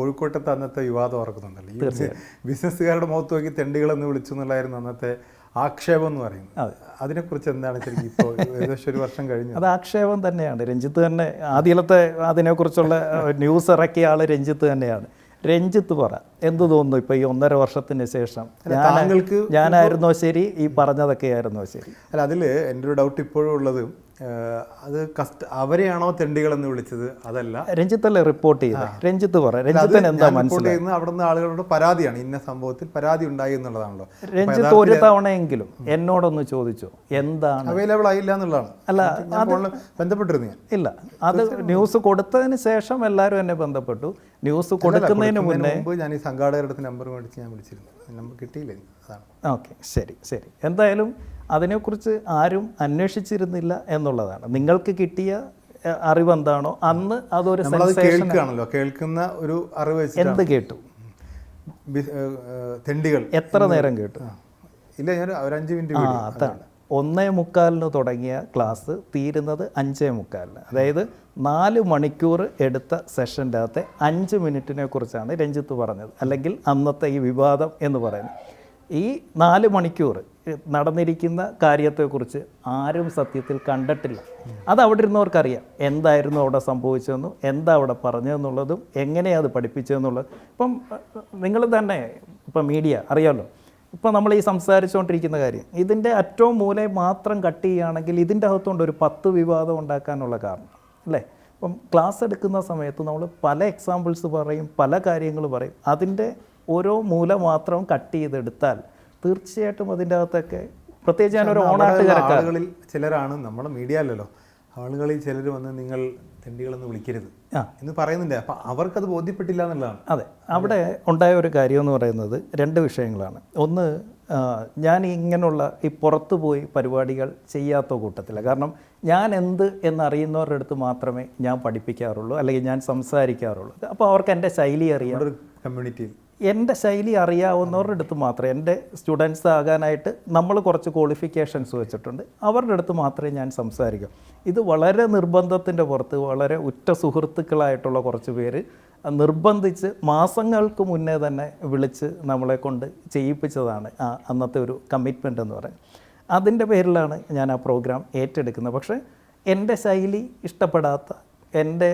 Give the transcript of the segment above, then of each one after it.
കോഴിക്കോട്ടത്തെ അന്നത്തെ വിവാദം ഓർക്കുന്നുണ്ടല്ലോ, ഈ ബിസിനസ്സുകാരുടെ മുഖത്ത് നോക്കി തെണ്ടികളെന്ന് വിളിച്ചു എന്നുള്ളായിരുന്നു അന്നത്തെ ആക്ഷേപം എന്ന് പറയുന്നത്. അതിനെക്കുറിച്ച് എന്താണ് ശരിക്കും ഇപ്പോൾ ഏകദേശം ഒരു വർഷം കഴിഞ്ഞു? അത് ആക്ഷേപം തന്നെയാണ്. രഞ്ജിത്ത് തന്നെ ആദ്യത്തെ അതിനെക്കുറിച്ചുള്ള ന്യൂസ് ഇറക്കിയ ആൾ രഞ്ജിത്ത് തന്നെയാണ്. രഞ്ജിത്ത് പറ, എന്ത് തോന്നുന്നു ഇപ്പോൾ ഈ 1.5 വർഷത്തിന് ശേഷം ഞാനായിരുന്നോ ശരി, ഈ പറഞ്ഞതൊക്കെ ആയിരുന്നോ ശരി? അല്ല, അതിൽ എൻ്റെ ഒരു ഡൗട്ട് ഇപ്പോഴും ഉള്ളത്, അത് അവരെയാണോ തെണ്ടികളെന്ന് വിളിച്ചത്? അതല്ല, രഞ്ജിത്തല്ലേ റിപ്പോർട്ട് ചെയ്തത്? രഞ്ജിത്ത് പറ, രഞ്ജിത്തിന് എന്താ മനസ്സിലായത്? അവിടെ നിന്ന് ആളുകളുടെ പരാതിയാണ്, ഇന്ന സംഭവത്തിൽ പരാതി ഉണ്ടായി എന്നുള്ളതാണല്ലോ. രഞ്ജിത്ത് ഒരു തവണയെങ്കിലും എന്നോടൊന്ന് ചോദിച്ചോ എന്താണ് അവൈലബിൾ ആയില്ല എന്നുള്ളതാണ്? അല്ല, ബന്ധപ്പെട്ടിരുന്നു ഇല്ല. അത് ന്യൂസ് കൊടുത്തതിന് ശേഷം എല്ലാവരും എന്നെ ബന്ധപ്പെട്ടു. ന്യൂസ് കൊടുക്കുന്നതിന് മുന്നേ ഞാൻ ഈ സംഘാടകരുടെ നമ്പർ മേടിച്ച് ഞാൻ വിളിച്ചിരുന്നു, നമ്പർ കിട്ടിയില്ല. അതാണ്. ഓക്കെ, ശരി ശരി. എന്തായാലും അതിനെക്കുറിച്ച് ആരും അന്വേഷിച്ചിരുന്നില്ല എന്നുള്ളതാണ്. നിങ്ങൾക്ക് കിട്ടിയ അറിവ് എന്താണോ അന്ന് അതൊരു കേൾക്കുകയാണല്ലോ, കേൾക്കുന്ന ഒരു അറിവ്. എന്ത് കേട്ടു? തെണ്ടികൾ. എത്ര നേരം കേട്ടു? ഇല്ല, ഞാൻ ഒരു 5 മിനിറ്റ്. അതാണ് 1:45 തുടങ്ങിയ ക്ലാസ് തീരുന്നത് 5:45. അതായത് 4 മണിക്കൂർ എടുത്ത സെഷൻ്റെ അകത്തെ 5 മിനിറ്റിനെ കുറിച്ചാണ് രഞ്ജിത്ത് പറഞ്ഞത്, അല്ലെങ്കിൽ അന്നത്തെ ഈ വിവാദം എന്ന് പറയുന്നത്. ഈ 4 മണിക്കൂർ നടന്നിരിക്കുന്ന കാര്യത്തെക്കുറിച്ച് ആരും സത്യത്തിൽ കണ്ടിട്ടില്ല. അത് അവിടെ ഇരുന്നവർക്കറിയാം എന്തായിരുന്നു അവിടെ സംഭവിച്ചതെന്നും എന്താ അവിടെ പറഞ്ഞതെന്നുള്ളതും എങ്ങനെയാണ് അത് പഠിപ്പിച്ചതെന്നുള്ളത്. ഇപ്പം നിങ്ങൾ തന്നെ ഇപ്പം മീഡിയ അറിയാമല്ലോ, ഇപ്പം നമ്മൾ ഈ സംസാരിച്ചുകൊണ്ടിരിക്കുന്ന കാര്യം ഇതിൻ്റെ ഏറ്റവും മൂലം മാത്രം കട്ട് ചെയ്യുകയാണെങ്കിൽ ഇതിൻ്റെ അകത്തുകൊണ്ട് ഒരു 10 വിവാദം ഉണ്ടാക്കാനുള്ള കാരണം അല്ലേ? ഇപ്പം ക്ലാസ് എടുക്കുന്ന സമയത്ത് നമ്മൾ പല എക്സാമ്പിൾസ് പറയും, പല കാര്യങ്ങൾ പറയും. അതിൻ്റെ ഓരോ മൂല മാത്രം കട്ട് ചെയ്തെടുത്താൽ തീർച്ചയായിട്ടും അതിൻ്റെ അകത്തൊക്കെ, പ്രത്യേകിച്ച് ഞാനൊരു ആളുകളിൽ ചിലരാണ്, നമ്മുടെ മീഡിയ അല്ലല്ലോ, ആളുകളിൽ ചിലർ വന്ന് നിങ്ങൾ തെണ്ടികളെന്ന് വിളിക്കരുത് എന്ന് പറയുന്നുണ്ട്. അപ്പം അവർക്കത് ബോധ്യപ്പെട്ടില്ല എന്നുള്ളതാണ്. അതെ, അവിടെ ഉണ്ടായ ഒരു കാര്യം എന്ന് പറയുന്നത് 2 വിഷയങ്ങളാണ്. ഒന്ന്, ഞാൻ ഇങ്ങനെയുള്ള ഈ പുറത്തു പോയി പരിപാടികൾ ചെയ്യാത്ത കൂട്ടത്തില്ല. കാരണം ഞാൻ എന്ത് എന്നറിയുന്നവരുടെ അടുത്ത് മാത്രമേ ഞാൻ പഠിപ്പിക്കാറുള്ളൂ, അല്ലെങ്കിൽ ഞാൻ സംസാരിക്കാറുള്ളൂ. അപ്പോൾ അവർക്ക് എൻ്റെ ശൈലി അറിയാം. കമ്മ്യൂണിറ്റിയിൽ എൻ്റെ ശൈലി അറിയാവുന്നവരുടെ അടുത്ത് മാത്രമേ, എൻ്റെ സ്റ്റുഡൻസ് ആകാനായിട്ട് നമ്മൾ കുറച്ച് ക്വാളിഫിക്കേഷൻസ് വെച്ചിട്ടുണ്ട്, അവരുടെ അടുത്ത് മാത്രമേ ഞാൻ സംസാരിക്കൂ. ഇത് വളരെ നിർബന്ധത്തിൻ്റെ പുറത്ത് വളരെ ഉറ്റ സുഹൃത്തുക്കളായിട്ടുള്ള കുറച്ച് പേര് നിർബന്ധിച്ച് മാസങ്ങൾക്ക് മുന്നേ തന്നെ വിളിച്ച് നമ്മളെ കൊണ്ട് ചെയ്യിപ്പിച്ചതാണ് അന്നത്തെ ഒരു കമ്മിറ്റ്മെൻ്റ് എന്ന് പറയുന്നത്. അതിൻ്റെ പേരിലാണ് ഞാൻ ആ പ്രോഗ്രാം ഏറ്റെടുക്കുന്നത്. പക്ഷേ എൻ്റെ ശൈലി ഇഷ്ടപ്പെടാത്ത, എൻ്റെ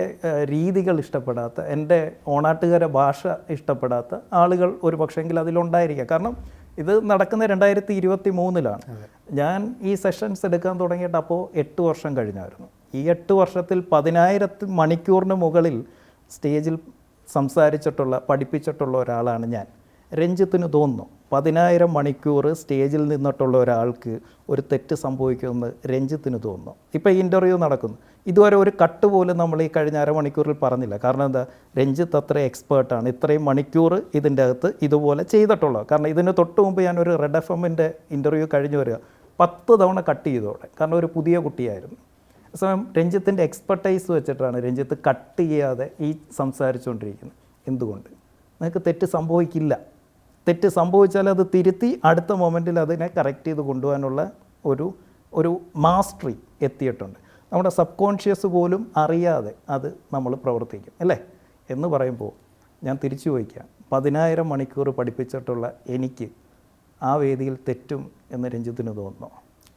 രീതികൾ ഇഷ്ടപ്പെടാത്ത, എൻ്റെ ഓണാട്ടുകാര ഭാഷ ഇഷ്ടപ്പെടാത്ത ആളുകൾ ഒരു പക്ഷേങ്കിൽ അതിലുണ്ടായിരിക്കാം. കാരണം ഇത് നടക്കുന്ന 2023-ലാണ്. ഞാൻ ഈ സെഷൻസ് എടുക്കാൻ തുടങ്ങിയിട്ട് അപ്പോൾ 8 വർഷം കഴിഞ്ഞായിരുന്നു. ഈ 8 വർഷത്തിൽ 10,000 മണിക്കൂറിന് മുകളിൽ സ്റ്റേജിൽ സംസാരിച്ചിട്ടുള്ള, പഠിപ്പിച്ചിട്ടുള്ള ഒരാളാണ് ഞാൻ. രഞ്ജിത്തിന് തോന്നുന്നു 10,000 മണിക്കൂർ സ്റ്റേജിൽ നിന്നിട്ടുള്ള ഒരാൾക്ക് ഒരു തെറ്റ് സംഭവിക്കുമെന്ന് രഞ്ജിത്തിന് തോന്നുന്നു? ഇപ്പോൾ ഈ ഇൻ്റർവ്യൂ നടക്കുന്നു, ഇതുവരെ ഒരു കട്ട് പോലും നമ്മൾ ഈ കഴിഞ്ഞ അരമണിക്കൂറിൽ പറഞ്ഞില്ല. കാരണം എന്താ, രഞ്ജിത്ത് അത്ര എക്സ്പേർട്ടാണ്, ഇത്രയും മണിക്കൂർ ഇതിൻ്റെ അകത്ത് ഇതുപോലെ ചെയ്തിട്ടുള്ളത്. കാരണം ഇതിന് തൊട്ട് മുമ്പ് ഞാനൊരു റെഡ് FM-ൻ്റെ ഇൻ്റർവ്യൂ കഴിഞ്ഞ് വരിക 10 തവണ കട്ട് ചെയ്തോടെ, കാരണം ഒരു പുതിയ കുട്ടിയായിരുന്നു. സമയം രഞ്ജിത്തിൻ്റെ എക്സ്പെർട്ടൈസ് വെച്ചിട്ടാണ് രഞ്ജിത്ത് കട്ട് ചെയ്യാതെ ഈ സംസാരിച്ചുകൊണ്ടിരിക്കുന്നത്. എന്തുകൊണ്ട്? നിങ്ങൾക്ക് തെറ്റ് സംഭവിക്കില്ല. തെറ്റ് സംഭവിച്ചാൽ അത് തിരുത്തി അടുത്ത മൊമെൻറ്റിൽ അതിനെ കറക്റ്റ് ചെയ്ത് കൊണ്ടുപോകാനുള്ള ഒരു മാസ്റ്ററി എത്തിയിട്ടുണ്ട്. നമ്മുടെ സബ് കോൺഷ്യസ് പോലും അറിയാതെ അത് നമ്മൾ പ്രവർത്തിക്കും അല്ലേ എന്ന് പറയുമ്പോൾ ഞാൻ തിരിച്ചു ചോദിക്കാം, 10,000 മണിക്കൂർ പഠിപ്പിച്ചിട്ടുള്ള എനിക്ക് ആ വേദിയിൽ തെറ്റും എന്ന് രഞ്ജിത്തിന് തോന്നുന്നു?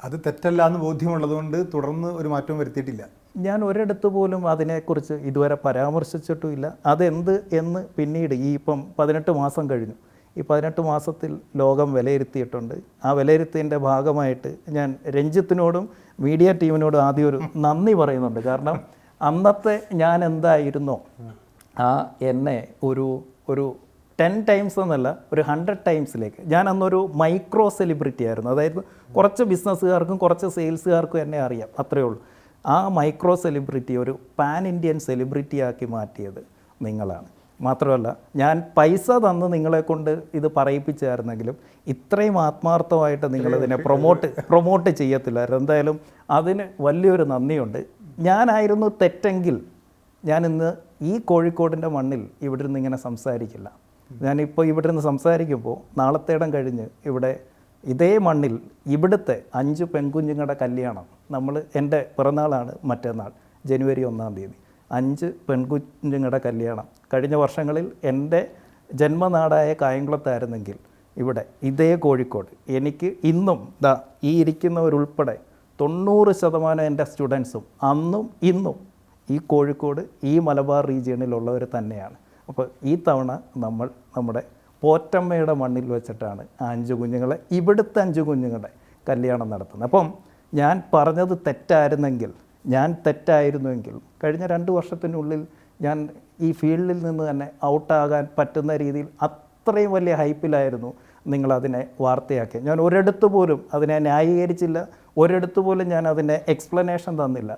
അത് തെറ്റല്ല എന്ന് ബോധ്യമുള്ളതുകൊണ്ട് തുടർന്ന് ഒരു മാറ്റവും വരുത്തിയിട്ടില്ല. ഞാൻ ഒരിടത്ത് പോലും അതിനെക്കുറിച്ച് ഇതുവരെ പരാമർശിച്ചിട്ടുമില്ല. അതെന്ത് എന്ന് പിന്നീട് ഈ ഇപ്പം 18 മാസം കഴിഞ്ഞു, ഈ 18 മാസത്തിൽ ലോകം വിലയിരുത്തിയിട്ടുണ്ട്. ആ വിലയിരുത്തിയതിൻ്റെ ഭാഗമായിട്ട് ഞാൻ രഞ്ജിത്തിനോടും മീഡിയ ടീമിനോടും ആദ്യം ഒരു നന്ദി പറയുന്നുണ്ട്. കാരണം അന്നത്തെ ഞാൻ എന്തായിരുന്നോ എന്നെ ഒരു 10 ടൈംസ് എന്നല്ല, ഒരു 100 ടൈംസിലേക്ക് ഞാൻ അന്നൊരു മൈക്രോ സെലിബ്രിറ്റി ആയിരുന്നു. അതായത് കുറച്ച് ബിസിനസ്സുകാർക്കും കുറച്ച് സെയിൽസുകാർക്കും എന്നെ അറിയാം, അത്രയേ ഉള്ളൂ. ആ മൈക്രോ സെലിബ്രിറ്റി ഒരു പാൻ ഇന്ത്യൻ സെലിബ്രിറ്റിയാക്കി മാറ്റിയത് നിങ്ങളാണ്. മാത്രമല്ല, ഞാൻ പൈസ തന്ന് നിങ്ങളെ കൊണ്ട് ഇത് പറയിപ്പിച്ചായിരുന്നെങ്കിലും ഇത്രയും ആത്മാർത്ഥമായിട്ട് നിങ്ങളിതിനെ പ്രൊമോട്ട് ചെയ്യത്തില്ലായിരുന്നു. എന്തായാലും അതിന് വലിയൊരു നന്ദിയുണ്ട്. ഞാനായിരുന്നു തെറ്റെങ്കിൽ ഞാനിന്ന് ഈ കോഴിക്കോടിൻ്റെ മണ്ണിൽ ഇവിടെ നിന്ന് ഇങ്ങനെ സംസാരിക്കില്ല. ഞാനിപ്പോൾ ഇവിടെ നിന്ന് സംസാരിക്കുമ്പോൾ നാളത്തേടം കഴിഞ്ഞ് ഇവിടെ ഇതേ മണ്ണിൽ ഇവിടുത്തെ 5 പെൺകുഞ്ഞുങ്ങളുടെ കല്യാണം, എൻ്റെ പിറന്നാളാണ് മറ്റന്നാൾ, ജനുവരി 1-ാം തീയതി. 5 പെൺകുഞ്ഞുങ്ങളുടെ കല്യാണം. കഴിഞ്ഞ വർഷങ്ങളിൽ എൻ്റെ ജന്മനാടായ കായംകുളത്തായിരുന്നെങ്കിൽ ഇവിടെ ഇതേ കോഴിക്കോട് എനിക്ക് ഇന്നും ഈ ഇരിക്കുന്നവരുൾപ്പെടെ 90% എൻ്റെ സ്റ്റുഡൻസും അന്നും ഇന്നും ഈ കോഴിക്കോട് ഈ മലബാർ റീജിയണിലുള്ളവർ തന്നെയാണ്. അപ്പോൾ ഈ തവണ നമ്മൾ നമ്മുടെ പോറ്റമ്മയുടെ മണ്ണിൽ വെച്ചിട്ടാണ് ആ 5 കുഞ്ഞുങ്ങളെ, ഇവിടുത്തെ 5 കുഞ്ഞുങ്ങളെ കല്യാണം നടത്തുന്നത്. അപ്പം ഞാൻ പറഞ്ഞത് തെറ്റായിരുന്നുവെങ്കിൽ കഴിഞ്ഞ 2 വർഷത്തിനുള്ളിൽ ഞാൻ ഈ ഫീൽഡിൽ നിന്ന് തന്നെ ഔട്ടാകാൻ പറ്റുന്ന രീതിയിൽ അത്രയും വലിയ ഹൈപ്പിലായിരുന്നു നിങ്ങളതിനെ വാർത്തയാക്കി. ഞാൻ ഒരിടത്ത് പോലും അതിനെ ന്യായീകരിച്ചില്ല, ഒരിടത്ത് പോലും ഞാൻ അതിൻ്റെ എക്സ്പ്ലനേഷൻ തന്നില്ല.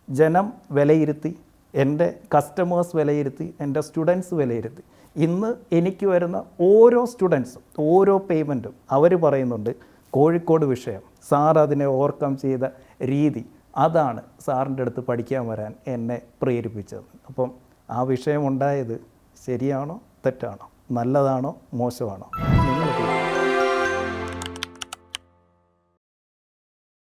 ജനം വിലയിരുത്തി, എൻ്റെ കസ്റ്റമേഴ്സ് വിലയിരുത്തി, എൻ്റെ സ്റ്റുഡൻസ് വിലയിരുത്തി. ഇന്ന് എനിക്ക് വരുന്ന ഓരോ സ്റ്റുഡൻസും ഓരോ പേയ്മെൻറ്റും അവർ പറയുന്നുണ്ട് കോഴിക്കോട് വിഷയം, സാർ അതിനെ ഓവർകം ചെയ്ത രീതി, അതാണ് സാറിൻ്റെ അടുത്ത് പഠിക്കാൻ വരാൻ എന്നെ പ്രേരിപ്പിച്ചത്. അപ്പം ആ വിഷയം ഉണ്ടായത് ശരിയാണോ തെറ്റാണോ, നല്ലതാണോ മോശമാണോ?